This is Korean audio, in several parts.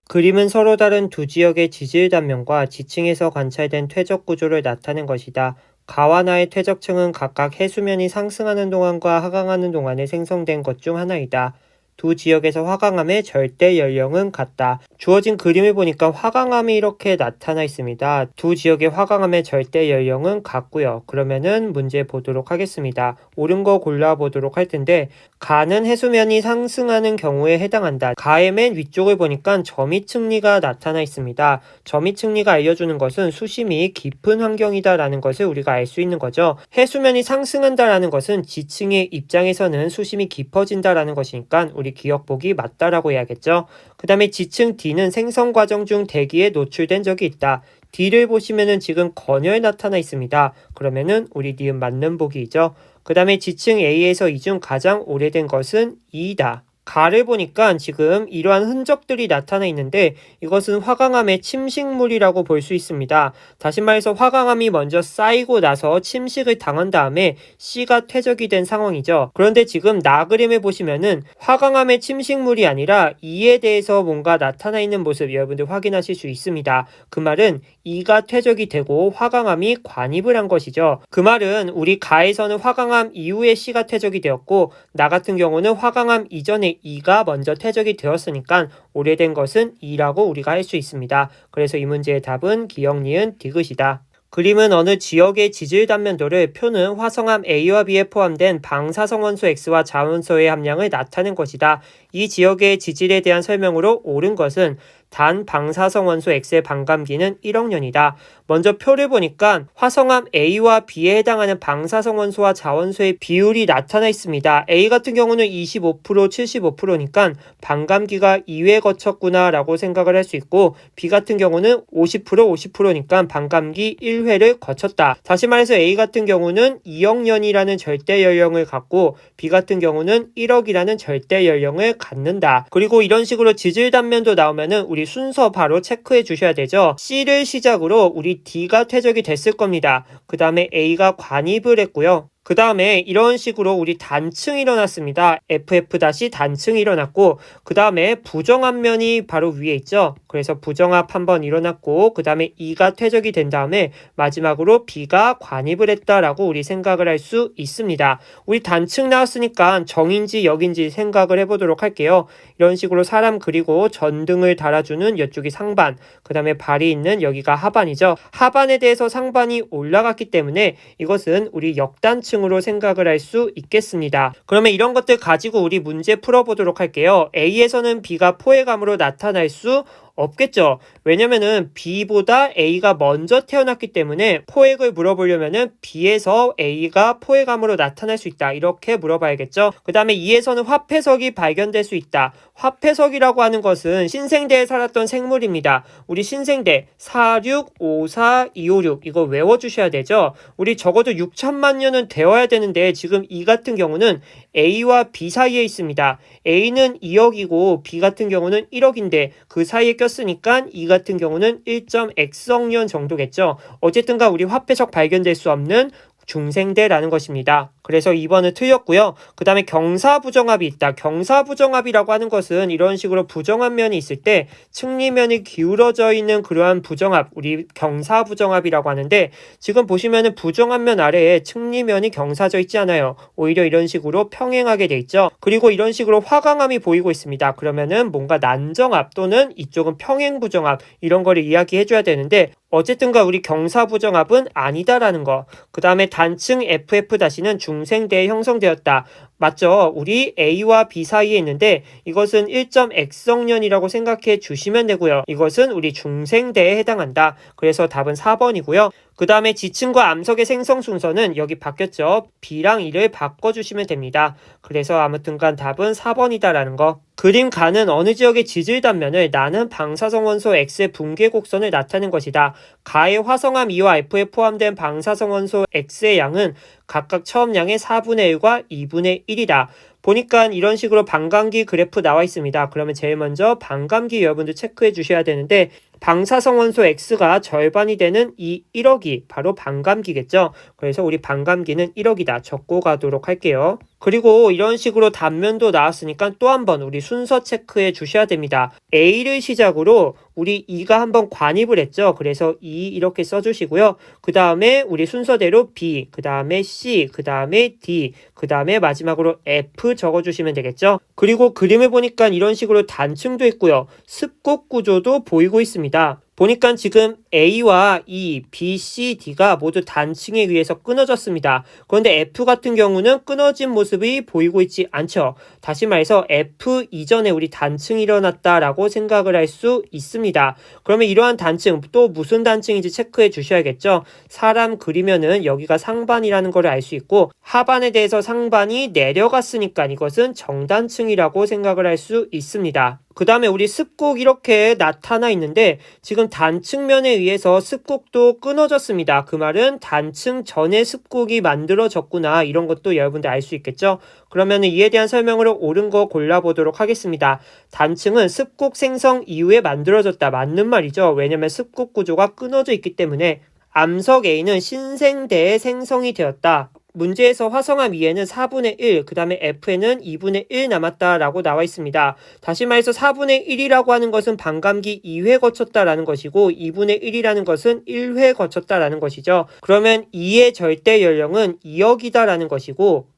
그림은 서로 다른 두 지역의 지질 단면과 지층에서 관찰된 퇴적 구조를 나타낸 것이다. 가와 나의 퇴적층은 각각 해수면이 상승하는 동안과 하강하는 동안에 생성된 것 중 하나이다. 두 지역에서 화강암의 절대 연령은 같다. 주어진 그림을 보니까 화강암이 이렇게 나타나 있습니다. 두 지역의 화강암의 절대 연령은 같고요. 그러면은 문제 보도록 하겠습니다. 옳은 거 골라보도록 할 텐데, 가는 해수면이 상승하는 경우에 해당한다. 가의 맨 위쪽을 보니까 점이층리가 나타나 있습니다. 점이층리가 알려주는 것은 수심이 깊은 환경이다라는 것을 우리가 알 수 있는 거죠. 해수면이 상승한다라는 것은 지층의 입장에서는 수심이 깊어진다라는 것이니까 우리 기억보기 맞다라고 해야겠죠. 그 다음에 지층 D는 생성 과정 중 대기에 노출된 적이 있다. D를 보시면은 지금 건열 나타나 있습니다. 그러면은 우리 니은 맞는 보기이죠. 그 다음에 지층 A에서 이 중 가장 오래된 것은 E다. 가를 보니까 지금 이러한 흔적들이 나타나 있는데 이것은 화강암의 침식물이라고 볼 수 있습니다. 다시 말해서 화강암이 먼저 쌓이고 나서 침식을 당한 다음에 C가 퇴적이 된 상황이죠. 그런데 지금 나 그림을 보시면은 화강암의 침식물이 아니라 E에 대해서 뭔가 나타나 있는 모습 여러분들 확인하실 수 있습니다. 그 말은 E가 퇴적이 되고 화강암이 관입을 한 것이죠. 그 말은 우리 가에서는 화강암 이후에 C가 퇴적이 되었고 나 같은 경우는 화강암 이전에 E가 먼저 퇴적이 되었으니까 오래된 것은 E라고 우리가 할 수 있습니다. 그래서 이 문제의 답은 기역, 니은, 디귿이다. 그림은 어느 지역의 지질 단면도를 표는 화성암 A와 B에 포함된 방사성원소 X와 자원소의 함량을 나타낸 것이다. 이 지역의 지질에 대한 설명으로 옳은 것은 단 방사성원소 X의 반감기는 1억 년이다. 먼저 표를 보니까 화성암 A와 B에 해당하는 방사성원소와 자원소의 비율이 나타나 있습니다. A 같은 경우는 25%, 75%니까 반감기가 2회 거쳤구나 라고 생각을 할 수 있고 B 같은 경우는 50%, 50%니까 반감기 1회를 거쳤다. 다시 말해서 A 같은 경우는 2억 년이라는 절대 연령을 갖고 B 같은 경우는 1억이라는 절대 연령을 갖는다. 그리고 이런 식으로 지질 단면도 나오면은 우리 순서 바로 체크해 주셔야 되죠. C를 시작으로 우리 D가 퇴적이 됐을 겁니다. 그 다음에 A가 관입을 했고요. 그 다음에 이런 식으로 우리 단층이 일어났습니다. FF 단층이 일어났고 그 다음에 부정합면이 바로 위에 있죠. 그래서 부정합 한번 일어났고 그 다음에 E가 퇴적이 된 다음에 마지막으로 B가 관입을 했다라고 우리 생각을 할 수 있습니다. 우리 단층 나왔으니까 정인지 역인지 생각을 해보도록 할게요. 이런 식으로 사람 그리고 전등을 달아주는 이쪽이 상반, 그 다음에 발이 있는 여기가 하반이죠. 하반에 대해서 상반이 올라갔기 때문에 이것은 우리 역단층으로 생각을 할 수 있겠습니다. 그러면 이런 것들 가지고 우리 문제 풀어보도록 할게요. A에서는 B가 포획암으로 나타날 수 없겠죠. 왜냐면은 B보다 A가 먼저 태어났기 때문에 포획을 물어보려면은 B에서 A가 포획암으로 나타날 수 있다. 이렇게 물어봐야겠죠. 그 다음에 2에서는 화폐석이 발견될 수 있다. 화폐석이라고 하는 것은 신생대에 살았던 생물입니다. 우리 신생대 4654 256 이거 외워주셔야 되죠. 우리 적어도 6천만 년은 되어야 되는데 지금 이 같은 경우는 A와 B 사이에 있습니다. A는 2억이고 B 같은 경우는 1억인데 그 사이에 꼈으니까 이 같은 경우는 1.x억 년 정도겠죠. 어쨌든가 우리 화폐석 발견될 수 없는 중생대라는 것입니다. 그래서 2번은 틀렸고요. 그 다음에 경사부정합이 있다. 경사부정합이라고 하는 것은 이런 식으로 부정한 면이 있을 때 측리면이 기울어져 있는 그러한 부정합, 우리 경사부정합이라고 하는데 지금 보시면은 부정한 면 아래에 측리면이 경사져 있지 않아요. 오히려 이런 식으로 평행하게 돼 있죠. 그리고 이런 식으로 화강암이 보이고 있습니다. 그러면은 뭔가 난정합 또는 이쪽은 평행부정합 이런 거를 이야기해 줘야 되는데 어쨌든가 우리 경사부정합은 아니다라는 거. 그 다음에 단층 FF-는 중생대에 형성되었다. 맞죠? 우리 A와 B 사이에 있는데 이것은 1.x억 년이라고 생각해 주시면 되고요. 이것은 우리 중생대에 해당한다. 그래서 답은 4번이고요. 그 다음에 지층과 암석의 생성 순서는 여기 바뀌었죠. B랑 E를 바꿔주시면 됩니다. 그래서 아무튼간 답은 4번이다라는 거. 그림 가는 어느 지역의 지질 단면을 나는 방사성원소 X의 붕괴 곡선을 나타낸 것이다. 가의 화성암 E와 F에 포함된 방사성원소 X의 양은 각각 처음량의 4분의 1과 2분의 1이다. 보니까 이런 식으로 반감기 그래프 나와 있습니다. 그러면 제일 먼저 반감기 여러분들 체크해 주셔야 되는데 방사성원소 X가 절반이 되는 이 1억이 바로 반감기겠죠. 그래서 우리 반감기는 1억이다. 적고 가도록 할게요. 그리고 이런 식으로 단면도 나왔으니까 또 한번 우리 순서 체크해 주셔야 됩니다. A를 시작으로 우리 E가 한번 관입을 했죠. 그래서 E 이렇게 써주시고요. 그 다음에 우리 순서대로 B, 그 다음에 C, 그 다음에 D, 그 다음에 마지막으로 F 적어주시면 되겠죠. 그리고 그림을 보니까 이런 식으로 단층도 있고요. 습곡 구조도 보이고 있습니다. 보니까 지금 A와 E, B, C, D가 모두 단층에 의해서 끊어졌습니다. 그런데 F 같은 경우는 끊어진 모습이 보이고 있지 않죠. 다시 말해서 F 이전에 우리 단층이 일어났다라고 생각을 할 수 있습니다. 그러면 이러한 단층, 또 무슨 단층인지 체크해 주셔야겠죠. 사람 그리면은 여기가 상반이라는 걸 알 수 있고, 하반에 대해서 상반이 내려갔으니까 이것은 정단층이라고 생각을 할 수 있습니다. 그 다음에 우리 습곡 이렇게 나타나 있는데 지금 단층면에 의해서 습곡도 끊어졌습니다. 그 말은 단층 전에 습곡이 만들어졌구나, 이런 것도 여러분들 알 수 있겠죠. 그러면 이에 대한 설명으로 옳은 거 골라보도록 하겠습니다. 단층은 습곡 생성 이후에 만들어졌다. 맞는 말이죠. 왜냐면 습곡 구조가 끊어져 있기 때문에. 암석 A는 신생대에 생성이 되었다. 문제에서 화성암 2에는 4분의 1, 그 다음에 F에는 2분의 1 남았다라고 나와 있습니다. 다시 말해서 4분의 1이라고 하는 것은 반감기 2회 거쳤다라는 것이고 2분의 1이라는 것은 1회 거쳤다라는 것이죠. 그러면 2의 절대 연령은 2억이다라는 것이고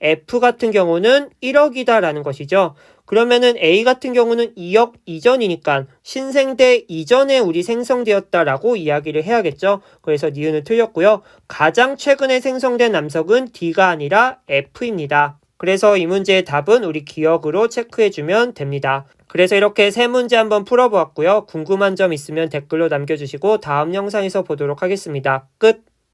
F 같은 경우는 1억이다라는 것이죠. 그러면은 A 같은 경우는 2억 이전이니까 신생대 이전에 우리 생성되었다라고 이야기를 해야겠죠. 그래서 니은은 틀렸고요. 가장 최근에 생성된 암석은 D가 아니라 F입니다. 그래서 이 문제의 답은 우리 기억으로 체크해주면 됩니다. 그래서 이렇게 세 문제 한번 풀어보았고요. 궁금한 점 있으면 댓글로 남겨주시고 다음 영상에서 보도록 하겠습니다. 끝!